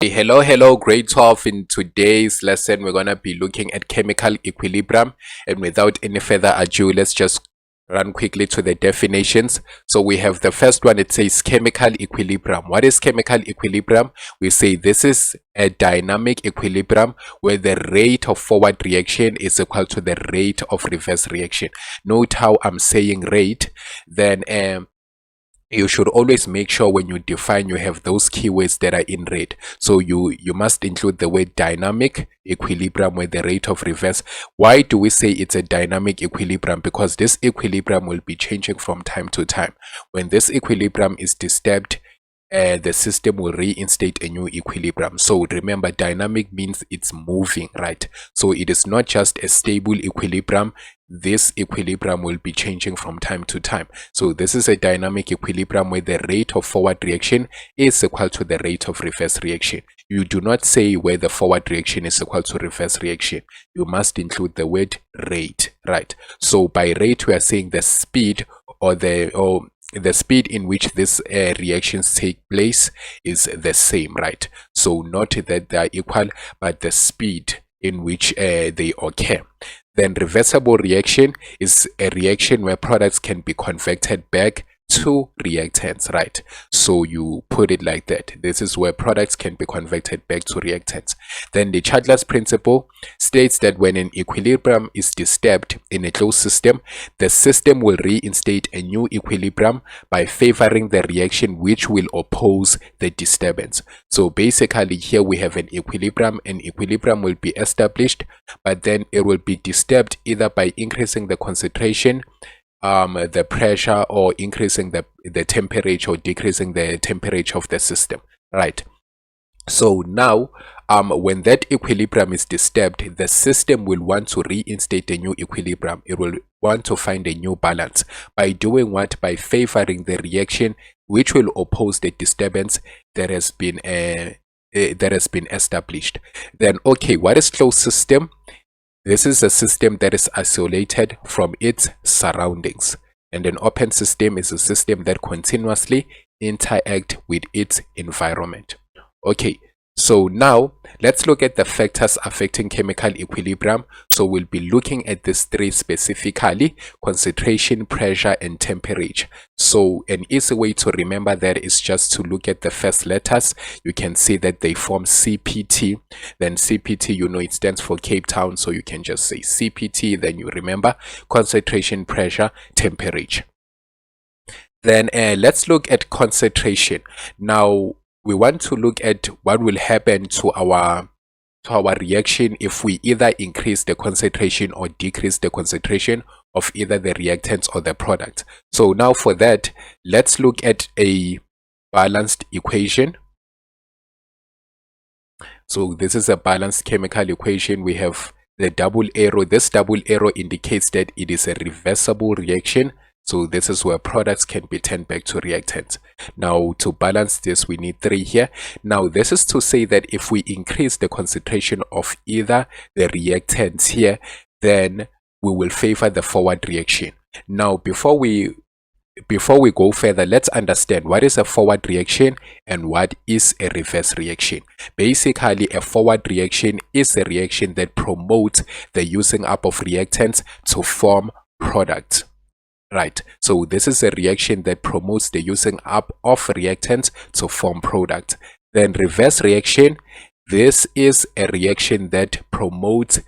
Hello, grade 12. In today's lesson, we're going to be looking at chemical equilibrium. And without any further ado, let's just run quickly to the definitions. So we have the first one, it says chemical equilibrium. What is chemical equilibrium? We say this is a dynamic equilibrium where the rate of forward reaction is equal to the rate of reverse reaction. Note how I'm saying rate, then you should always make sure when you define you have those keywords that are in red. So you must include the word dynamic equilibrium with the rate of reverse. Why do we say it's a dynamic equilibrium? Because this equilibrium will be changing from time to time. When this equilibrium is disturbed, the system will reinstate a new equilibrium. So remember, dynamic means it's moving, right? So it is not just a stable equilibrium. This equilibrium will be changing from time to time. So this is a dynamic equilibrium where the rate of forward reaction is equal to the rate of reverse reaction. You do not say where the forward reaction is equal to reverse reaction. You must include the word rate, right? So by rate, we are saying the speed or the speed in which these reactions take place is the same, right? So not that they are equal, but the speed in which they occur. Then reversible reaction is a reaction where products can be converted back to reactants, right? So you put it like that. This is where products can be converted back to reactants. Then the Chandler's principle states that when an equilibrium is disturbed in a closed system, the system will reinstate a new equilibrium by favoring the reaction which will oppose the disturbance. So basically here we have an equilibrium. An equilibrium will be established, but then it will be disturbed either by increasing the concentration, the pressure, or increasing the temperature or decreasing the temperature of the system, right? So now when that equilibrium is disturbed, the system will want to reinstate a new equilibrium. It will want to find a new balance by doing what? By favoring the reaction which will oppose the disturbance that has been established. Then okay, what is closed system? This is a system that is isolated from its surroundings, and an open system is a system that continuously interacts with its environment. Okay, so now let's look at the factors affecting chemical equilibrium. So we'll be looking at these three specifically: concentration, pressure, and temperature. So an easy way to remember that is just to look at the first letters. You can see that they form CPT. Then CPT, you know, it stands for Cape Town, so you can just say CPT, then you remember concentration, pressure, temperature. Then let's look at concentration. Now we want to look at what will happen to our reaction if we either increase the concentration or decrease the concentration of either the reactants or the product. So now for that, let's look at a balanced equation. So this is a balanced chemical equation. We have the double arrow. This double arrow indicates that it is a reversible reaction. So this is where products can be turned back to reactants. Now to balance this, we need 3 here. Now this is to say that if we increase the concentration of either the reactants here, then we will favor the forward reaction. Now before we go further, let's understand what is a forward reaction and what is a reverse reaction. Basically, a forward reaction is a reaction that promotes the using up of reactants to form products. Right, so this is a reaction that promotes the using up of reactants to form product. Then reverse reaction, this is a reaction that promotes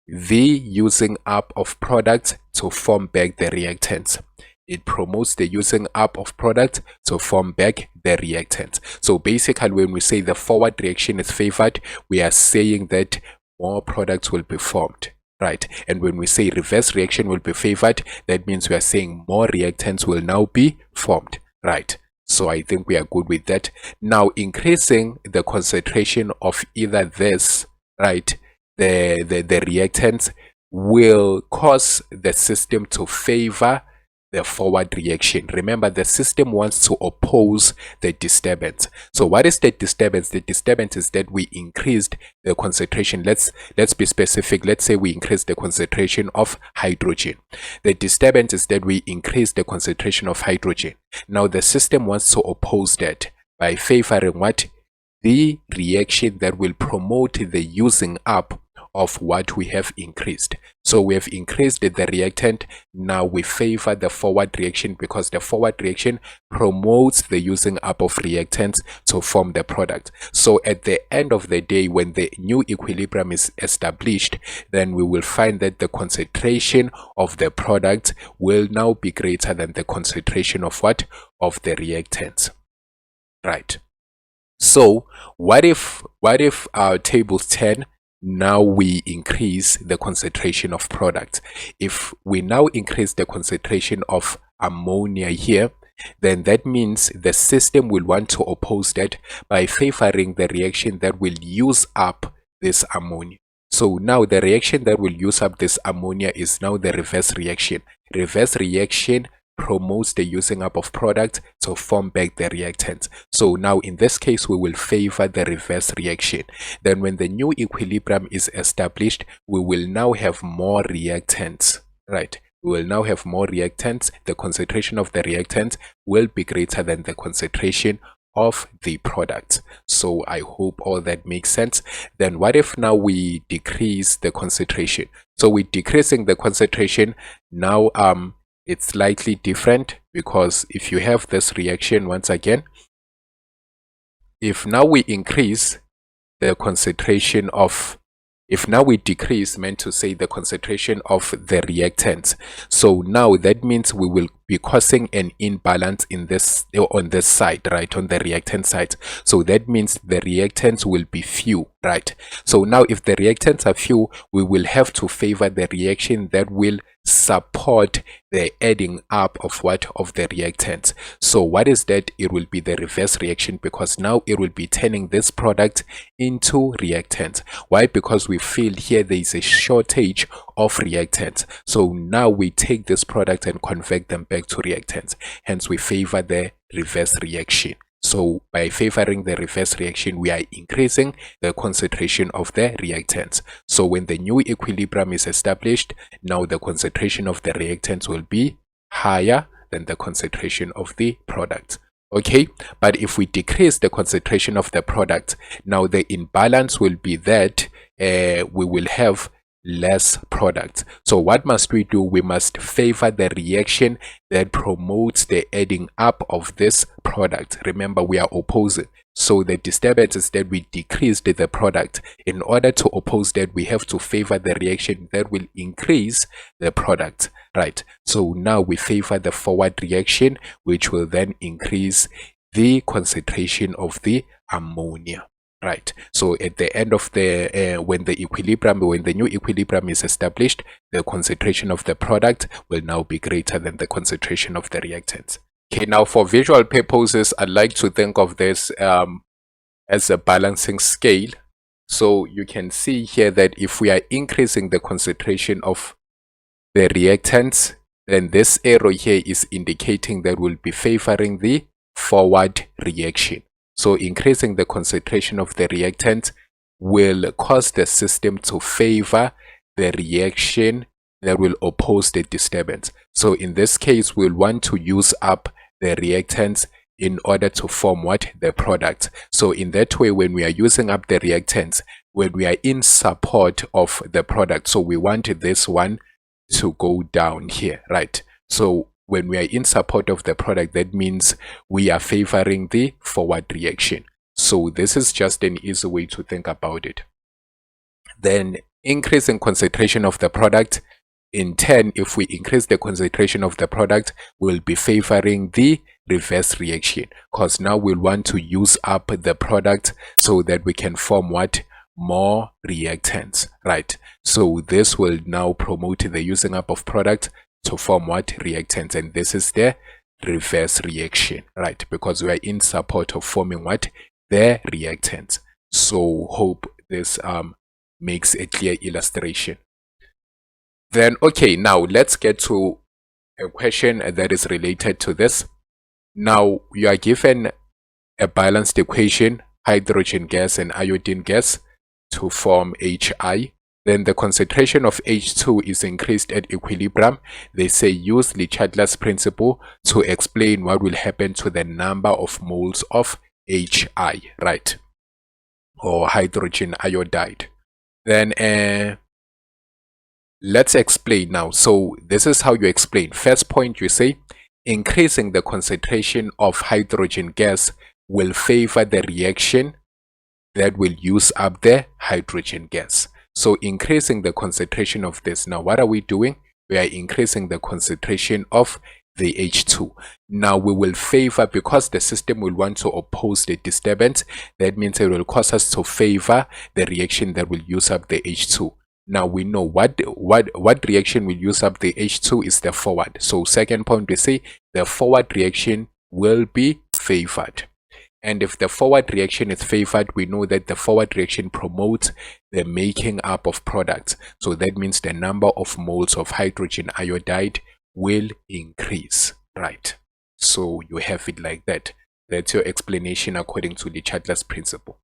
the using up of products to form back the reactants. It promotes the using up of product to form back the reactants. So basically, when we say the forward reaction is favored, we are saying that more products will be formed. Right, and when we say reverse reaction will be favored, that means we are saying more reactants will now be formed. Right, so I think we are good with that. Now increasing the concentration of either this, right, the reactants will cause the system to favor the forward reaction. Remember, the system wants to oppose the disturbance. So what is the disturbance? The disturbance is that we increased the concentration. Let's be specific. Let's say we increased the concentration of hydrogen. The disturbance is that we increased the concentration of hydrogen. Now the system wants to oppose that by favoring what? the reaction that will promote the using up of what we have increased. So we have increased the reactant. Now we favor the forward reaction because the forward reaction promotes the using up of reactants to form the product. So at the end of the day, when the new equilibrium is established, then we will find that the concentration of the product will now be greater than the concentration of what? Of the reactants. Right. So what if our tables 10, now we increase the concentration of product? If we now increase the concentration of ammonia here, then that means the system will want to oppose that by favoring the reaction that will use up this ammonia. So now the reaction that will use up this ammonia is now the reverse reaction. Reverse reaction promotes the using up of product to form back the reactants. So now in this case, we will favor the reverse reaction. Then when the new equilibrium is established, we will now have more reactants, right? We will now have more reactants. The concentration of the reactants will be greater than the concentration of the product. So I hope all that makes sense. Then what if now we decrease the concentration? So we're decreasing the concentration. Now it's slightly different, because if you have this reaction, once again, if now we increase the concentration of, if now we decrease, meant to say the concentration of the reactants, so now that means we will be causing an imbalance in this, on this side, right, on the reactant side. So that means the reactants will be few, right? So now if the reactants are few, we will have to favor the reaction that will support the adding up of what? Of the reactants. So what is that? It will be the reverse reaction, because now it will be turning this product into reactants. Why? Because we feel here there is a shortage of reactants. So now we take this product and convert them back to reactants. Hence we favor the reverse reaction. So by favoring the reverse reaction, we are increasing the concentration of the reactants. So when the new equilibrium is established, now the concentration of the reactants will be higher than the concentration of the product. Okay, but if we decrease the concentration of the product, now the imbalance will be that we will have less product. So what must we do? We must favor the reaction that promotes the adding up of this product. Remember, we are opposing. So the disturbance is that we decreased the product. In order to oppose that, we have to favor the reaction that will increase the product, right? So now we favor the forward reaction, which will then increase the concentration of the ammonia. Right. So at the end of the when the new equilibrium is established, the concentration of the product will now be greater than the concentration of the reactants. Okay, now for visual purposes, I'd like to think of this as a balancing scale. So you can see here that if we are increasing the concentration of the reactants, then this arrow here is indicating that we'll be favoring the forward reaction. So increasing the concentration of the reactant will cause the system to favor the reaction that will oppose the disturbance. So in this case, we'll want to use up the reactants in order to form what? The product. So in that way, when we are using up the reactants, when we are in support of the product, so we want this one to go down here, right? So when we are in support of the product, that means we are favoring the forward reaction. So this is just an easy way to think about it. Then increase in concentration of the product. In turn, if we increase the concentration of the product, we'll be favoring the reverse reaction, because now we'll want to use up the product so that we can form what? More reactants, right? So this will now promote the using up of product to form what? Reactants. And this is the reverse reaction, right? Because we are in support of forming what? The reactants. So hope this makes a clear illustration. Then okay, now let's get to a question that is related to this. Now you are given a balanced equation, hydrogen gas and iodine gas, to form HI. Then the concentration of H2 is increased at equilibrium. They say use Le Chatelain's principle to explain what will happen to the number of moles of HI, right? or hydrogen iodide. Then let's explain now. So this is how you explain. First point, you say increasing the concentration of hydrogen gas will favor the reaction that will use up the hydrogen gas. So increasing the concentration of this. Now what are we doing? We are increasing the concentration of the H2. Now we will favor, because the system will want to oppose the disturbance, that means it will cause us to favor the reaction that will use up the H2. Now we know what reaction will use up the H2 is the forward. So second point, we say the forward reaction will be favored. And if the forward reaction is favored, we know that the forward reaction promotes the making up of products. So that means the number of moles of hydrogen iodide will increase, right? So you have it like that. That's your explanation according to the Chatela's principle.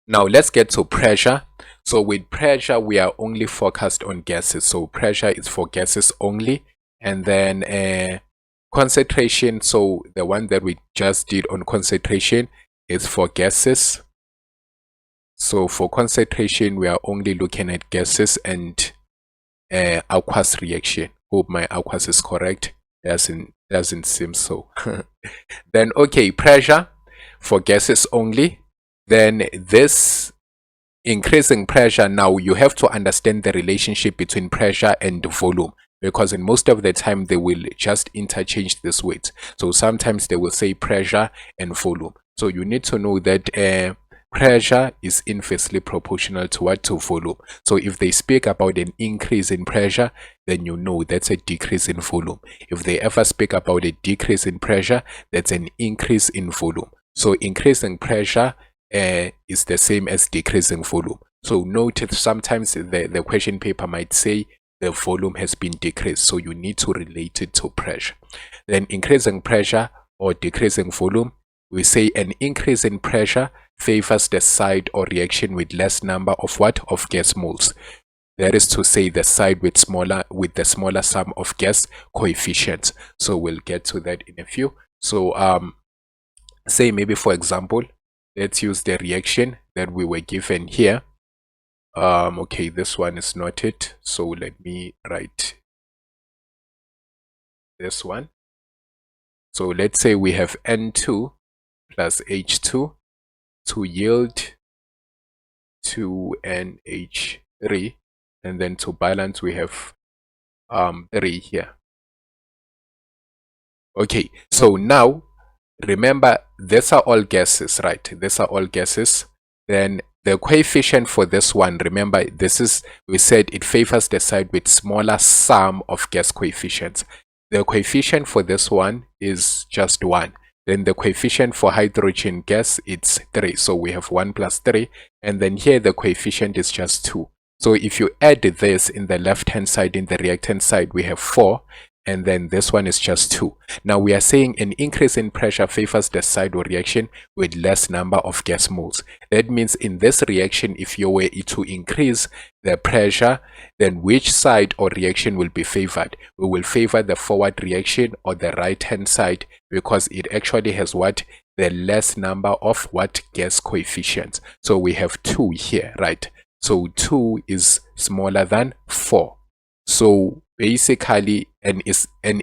Now let's get to pressure. So with pressure, we are only focused on gases. So pressure is for gases only. And then concentration, so the one that we just did on concentration is for gases. So for concentration, we are only looking at gases and aqueous reaction. Hope my aqueous is correct. Doesn't seem so. Then okay, pressure for gases only. Then this increasing pressure, now you have to understand the relationship between pressure and volume, because in most of the time they will just interchange this weight. So sometimes they will say pressure and volume. So you need to know that pressure is inversely proportional to what? To volume. So if they speak about an increase in pressure, then you know that's a decrease in volume. If they ever speak about a decrease in pressure, that's an increase in volume. So increasing pressure is the same as decreasing volume. So notice sometimes the question paper might say the volume has been decreased, so you need to relate it to pressure. Then increasing pressure or decreasing volume, we say an increase in pressure favors the side or reaction with less number of what? Of gas moles. That is to say the side with the smaller sum of gas coefficients. So we'll get to that in a few. So say maybe for example, let's use the reaction that we were given here. Okay, this one is not it, so let me write this one. So let's say we have N2 plus H2 to yield 2NH3, and then to balance we have 3 here. Okay, so now remember, these are all gases, right? These are all gases. Then the coefficient for this one, remember, this is, we said it favors the side with smaller sum of gas coefficients. The coefficient for this one is just 1. Then the coefficient for hydrogen gas, it's 3. So we have 1 plus 3. And then here the coefficient is just 2. So if you add this in the left-hand side, in the reactant side, we have 4. And then this one is just 2. Now we are saying an increase in pressure favors the side or reaction with less number of gas moles. That means in this reaction, if you were to increase the pressure, then which side or reaction will be favored? We will favor the forward reaction or the right hand side, because it actually has what? The less number of what? Gas coefficients. So we have 2 here, right? So 2 is smaller than 4. So basically, an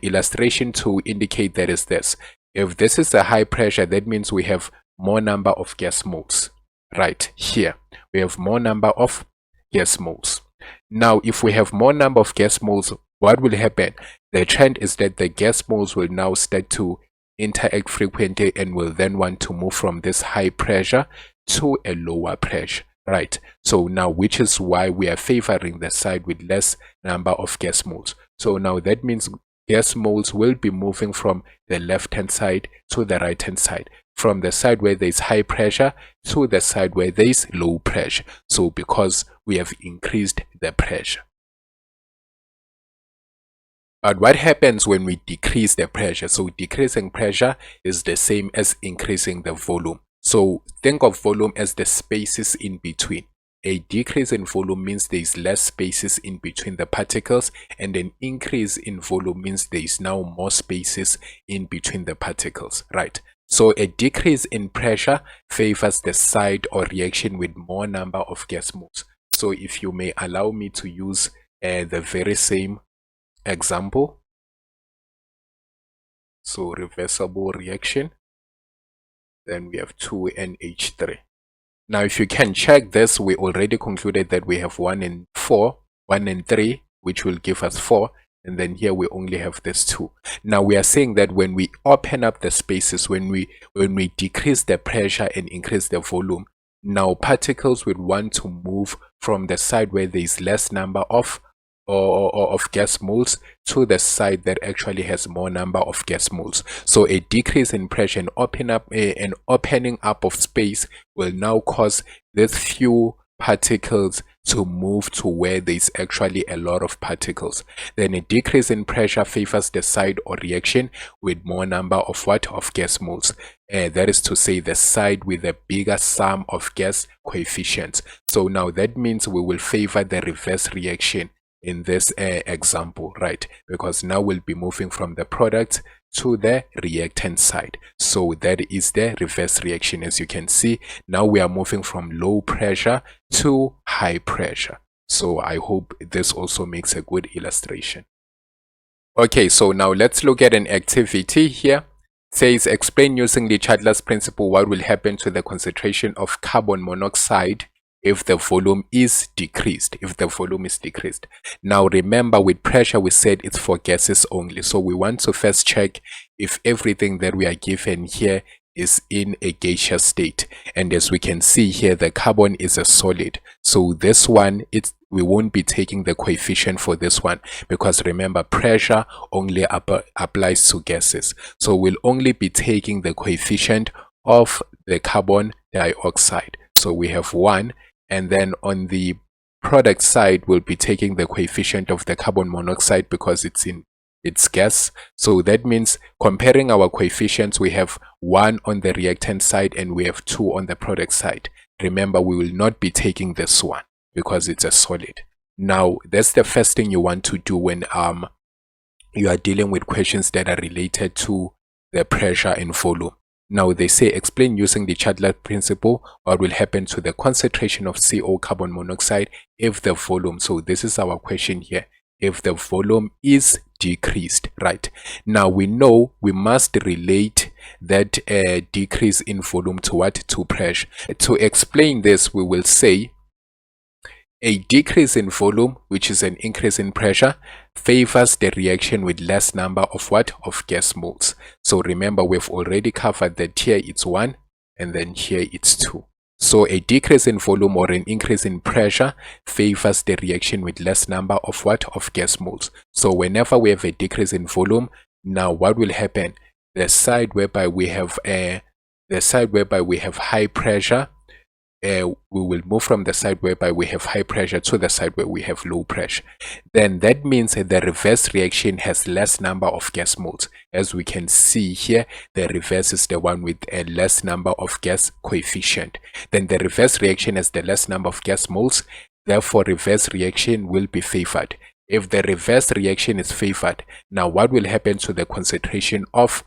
illustration to indicate that is this. If this is a high pressure, that means we have more number of gas moles. Right here, we have more number of gas moles. Now, if we have more number of gas moles, what will happen? The trend is that the gas moles will now start to interact frequently and will then want to move from this high pressure to a lower pressure. Right, so now which is why we are favoring the side with less number of gas moles. So now that means gas moles will be moving from the left hand side to the right hand side, from the side where there is high pressure to the side where there is low pressure. So because we have increased the pressure. But what happens when we decrease the pressure? So decreasing pressure is the same as increasing the volume. So think of volume as the spaces in between. A decrease in volume means there is less spaces in between the particles, and an increase in volume means there is now more spaces in between the particles, right? So a decrease in pressure favors the side or reaction with more number of gas moles. So if you may allow me to use the very same example. So reversible reaction, then we have 2NH3. Now if you can check this, we already concluded that we have 1 and 4, 1 and 3, which will give us 4, and then here we only have this 2. Now we are saying that when we open up the spaces, when we decrease the pressure and increase the volume, now particles will want to move from the side where there is less number of gas moles to the side that actually has more number of gas moles. So a decrease in pressure and opening up of space will now cause these few particles to move to where there is actually a lot of particles. Then a decrease in pressure favors the side or reaction with more number of gas moles. That is to say the side with a bigger sum of gas coefficients. So now that means we will favor the reverse reaction in this example, right? Because now we'll be moving from the product to the reactant side. So that is the reverse reaction. As you can see, now we are moving from low pressure to high pressure. So I hope this also makes a good illustration. Okay, so now let's look at an activity here. It says, explain using the Chandler's principle what will happen to the concentration of carbon monoxide if the volume is decreased. Now remember, with pressure we said it's for gases only, so we want to first check if everything that we are given here is in a gaseous state. And as we can see here, the carbon is a solid, so this one, we won't be taking the coefficient for this one, because remember, pressure only applies to gases, so we'll only be taking the coefficient of the carbon dioxide. So we have 1, and then on the product side we'll be taking the coefficient of the carbon monoxide because it's gas. So that means comparing our coefficients, we have 1 on the reactant side and we have 2 on the product side. Remember, we will not be taking this one because it's a solid. Now that's the first thing you want to do when you are dealing with questions that are related to the pressure and volume. Now they say, explain using the Chandler principle what will happen to the concentration of CO, carbon monoxide, if the volume, so this is our question here, if the volume is decreased, right? Now we know we must relate that decrease in volume to what? To pressure. To explain this, we will say a decrease in volume, which is an increase in pressure, favors the reaction with less number of of gas moles. So remember, we've already covered that here it's 1 and then here it's 2. So a decrease in volume or an increase in pressure favors the reaction with less number of of gas moles. So whenever we have a decrease in volume, now what will happen? The side whereby we have high pressure, we will move from the side whereby we have high pressure to the side where we have low pressure. Then that means that the reverse reaction has less number of gas moles. As we can see here, the reverse is the one with a less number of gas coefficient. Then the reverse reaction has the less number of gas moles, therefore reverse reaction will be favored. If the reverse reaction is favored, now what will happen to the concentration of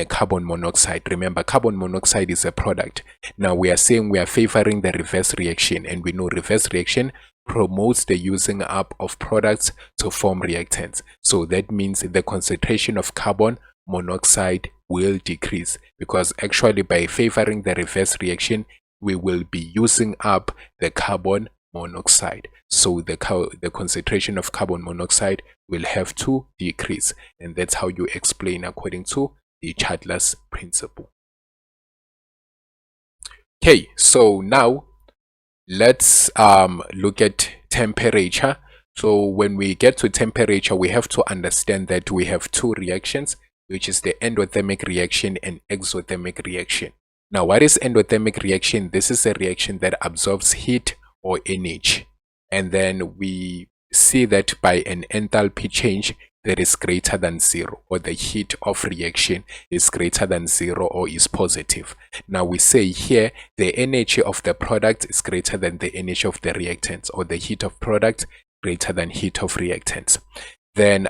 carbon monoxide? Remember, carbon monoxide is a product. Now we are saying we are favoring the reverse reaction, and we know reverse reaction promotes the using up of products to form reactants. So that means the concentration of carbon monoxide will decrease, because actually by favoring the reverse reaction we will be using up the carbon monoxide. So the concentration of carbon monoxide will have to decrease, and that's how you explain according to the Chandler's principle. Okay, so now let's look at temperature. So when we get to temperature, we have to understand that we have 2 reactions, which is the endothermic reaction and exothermic reaction. Now what is endothermic reaction? This is a reaction that absorbs heat or energy, and then we see that by an enthalpy change that is greater than 0, or the heat of reaction is greater than 0 or is positive. Now we say here the energy of the product is greater than the energy of the reactants, or the heat of product greater than heat of reactants. Then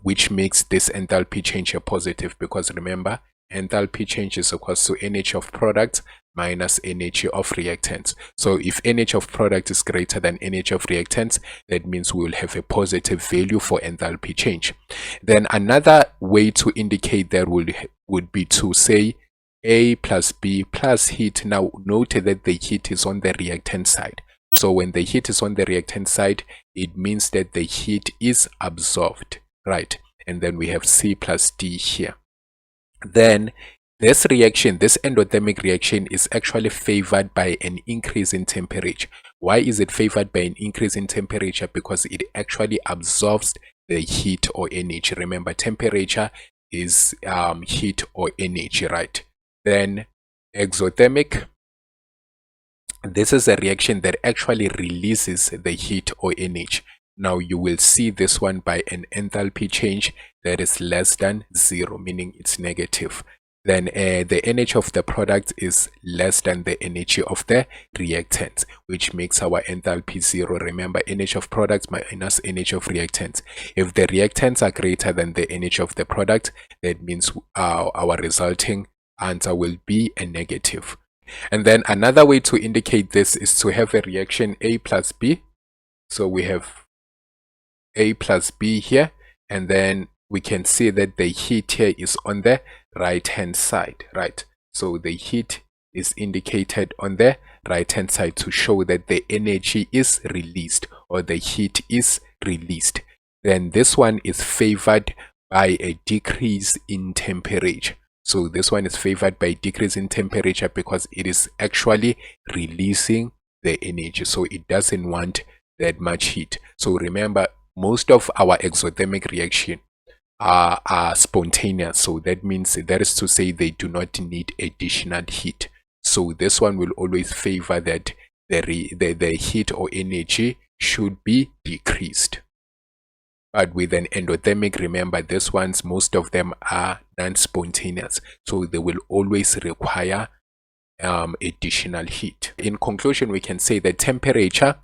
which makes this enthalpy change a positive, because remember enthalpy change is equals to NH of product minus NH of reactants. So if NH of product is greater than NH of reactants, that means we will have a positive value for enthalpy change. Then another way to indicate that would be to say A plus B plus heat. Now note that the heat is on the reactant side. So when the heat is on the reactant side, it means that the heat is absorbed, right? And then we have C plus D here. Then this reaction, this endothermic reaction, is actually favored by an increase in temperature. Why is it favored by an increase in temperature? Because it actually absorbs the heat or energy. Remember, temperature is heat or energy, right? Then exothermic, this is a reaction that actually releases the heat or energy. Now you will see this one by an enthalpy change that is less than 0, meaning it's negative. Then the NH of the product is less than the energy of the reactant, which makes our enthalpy 0. Remember, NH of product minus NH of reactants. If the reactants are greater than the NH of the product, that means our resulting answer will be a negative. And then another way to indicate this is to have a reaction A plus B. So we have A plus B here, and then we can see that the heat here is on the right hand side, right? So the heat is indicated on the right hand side to show that the energy is released or the heat is released. Then this one is favored by a decrease in temperature. So this one is favored by decrease in temperature because it is actually releasing the energy. So it doesn't want that much heat. So remember, most of our exothermic reaction are spontaneous. So that means, that is to say, they do not need additional heat. So this one will always favor that the heat or energy should be decreased. But with an endothermic, remember, this ones, most of them are non-spontaneous, so they will always require additional heat. In conclusion, we can say that temperature,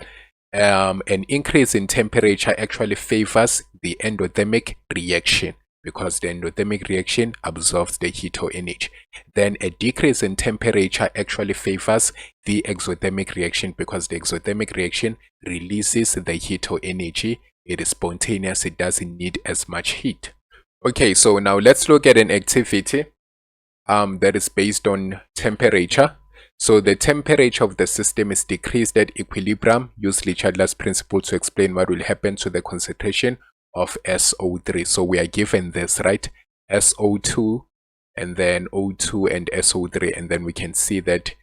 an increase in temperature actually favors the endothermic reaction because the endothermic reaction absorbs the heat or energy. Then a decrease in temperature actually favors the exothermic reaction because the exothermic reaction releases the heat or energy. It is spontaneous, it doesn't need as much heat. Okay, so now let's look at an activity that is based on temperature. So the temperature of the system is decreased at equilibrium. Use Le-Chatelier's principle to explain what will happen to the concentration of SO3. So we are given this, right? SO2 and then O2 and SO3, and then we can see that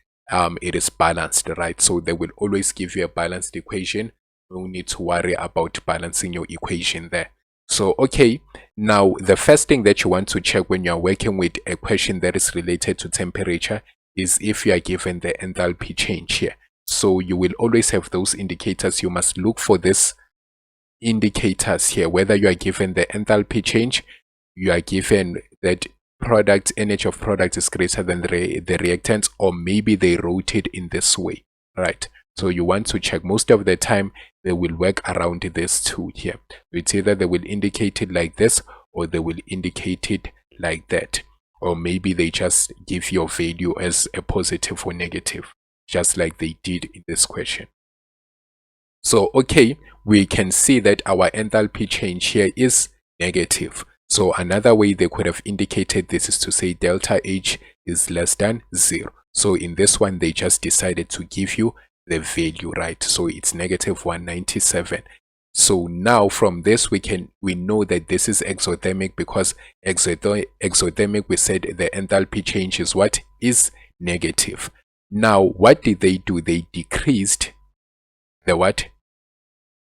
it is balanced, right? So they will always give you a balanced equation. No need to worry about balancing your equation there. So okay, now the first thing that you want to check when you are working with a question that is related to temperature is if you are given the enthalpy change here. So you will always have those indicators. You must look for these indicators here, whether you are given the enthalpy change, you are given that product, NH of product is greater than the reactants, or maybe they rotate in this way, right? So you want to check. Most of the time they will work around this two here. It's either they will indicate it like this or they will indicate it like that, or maybe they just give your value as a positive or negative, just like they did in this question. So okay, we can see that our enthalpy change here is negative. So another way they could have indicated this is to say delta H is less than 0. So in this one they just decided to give you the value, right? So it's negative 197. So now from this we know that this is exothermic because exothermic, we said the enthalpy change is what? Is negative. Now what did they do? They decreased the what?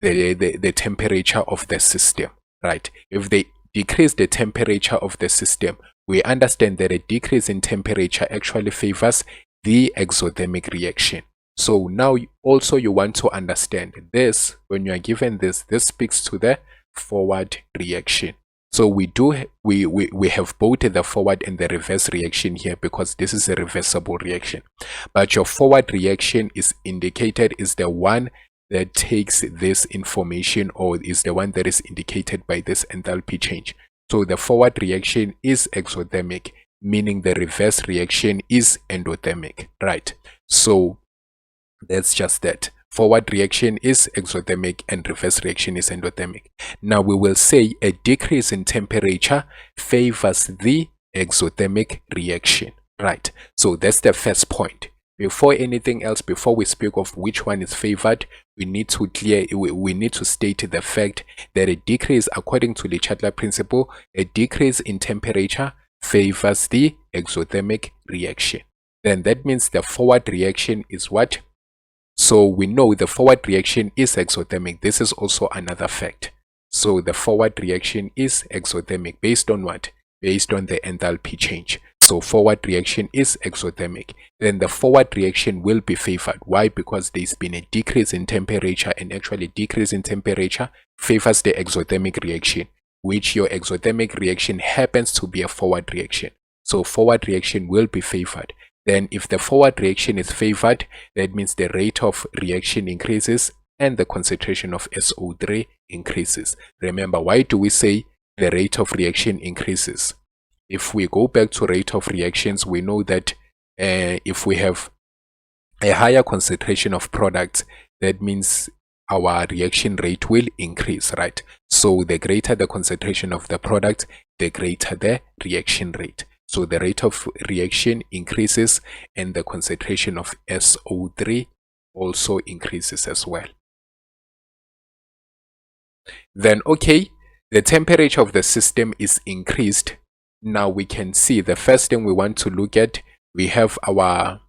The temperature of the system, right? If they decrease the temperature of the system, we understand that a decrease in temperature actually favors the exothermic reaction. So now also you want to understand this. When you are given this speaks to the forward reaction. So we have both the forward and the reverse reaction here because this is a reversible reaction. But your forward reaction is indicated is the one that takes this information, or is the one that is indicated by this enthalpy change. So the forward reaction is exothermic. meaning the reverse reaction is endothermic, right? So that's just that. Forward reaction is exothermic and reverse reaction is endothermic. Now we will say a decrease in temperature favors the exothermic reaction, right? So that's the first point. Before anything else, before we speak of which one is favored, we need to state the fact that a decrease, according to Le Chatelain principle, a decrease in temperature favors the exothermic reaction. Then that means the forward reaction is what? So we know the forward reaction is exothermic. This is also another fact. So the forward reaction is exothermic based on what? Based on the enthalpy change. So forward reaction is exothermic. Then the forward reaction will be favored. Why? Because there's been a decrease in temperature, and actually decrease in temperature favors the exothermic reaction, which your exothermic reaction happens to be a forward reaction. So forward reaction will be favored. Then if the forward reaction is favored, that means the rate of reaction increases and the concentration of SO3 increases. Remember, why do we say the rate of reaction increases? If we go back to rate of reactions, we know that if we have a higher concentration of products, that means our reaction rate will increase, right? So the greater the concentration of the product, the greater the reaction rate. So the rate of reaction increases and the concentration of SO3 also increases as well. Then, okay, the temperature of the system is increased. Now we can see the first thing we want to look at, we have our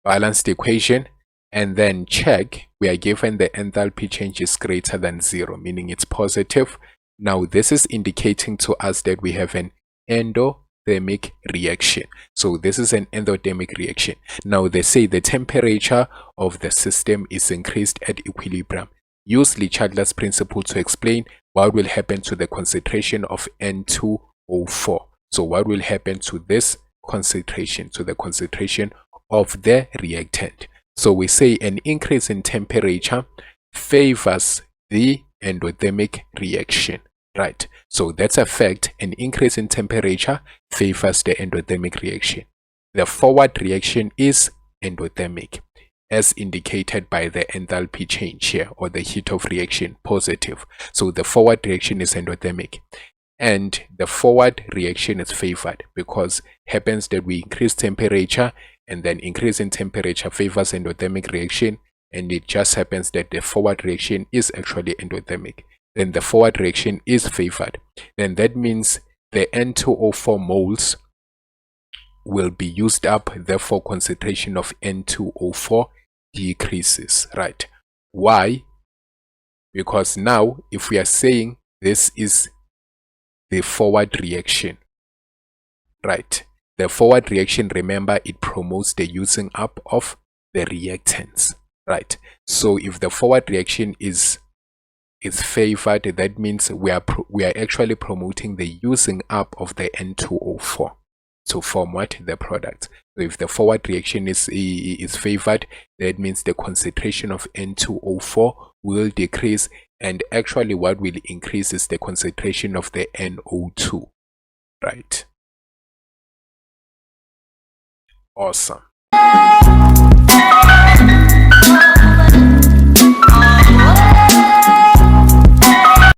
balanced equation, and then check, we are given the enthalpy change is greater than 0, meaning it's positive. Now this is indicating to us that we have an endothermic reaction. So this is an endothermic reaction. Now they say the temperature of the system is increased at equilibrium. Use Le Chatelain's principle to explain what will happen to the concentration of N2O4. So what will happen to this concentration, to the concentration of the reactant? So we say an increase in temperature favors the endothermic reaction, right? So that's a fact. An increase in temperature favors the endothermic reaction. The forward reaction is endothermic, as indicated by the enthalpy change here, or the heat of reaction, positive. So the forward reaction is endothermic, and the forward reaction is favored because happens that we increase temperature, and then increase in temperature favors endothermic reaction, and it just happens that the forward reaction is actually endothermic. Then the forward reaction is favored. Then that means the N2O4 moles will be used up, therefore concentration of N2O4 decreases, right? Why? Because now if we are saying this is the forward reaction, right? The forward reaction, remember, it promotes the using up of the reactants, right? So if the forward reaction is favored, that means we are actually promoting the using up of the N2O4 to form what? The product. So if the forward reaction is favored, that means the concentration of N2O4 will decrease, and actually what will increase is the concentration of the NO2, right? Awesome.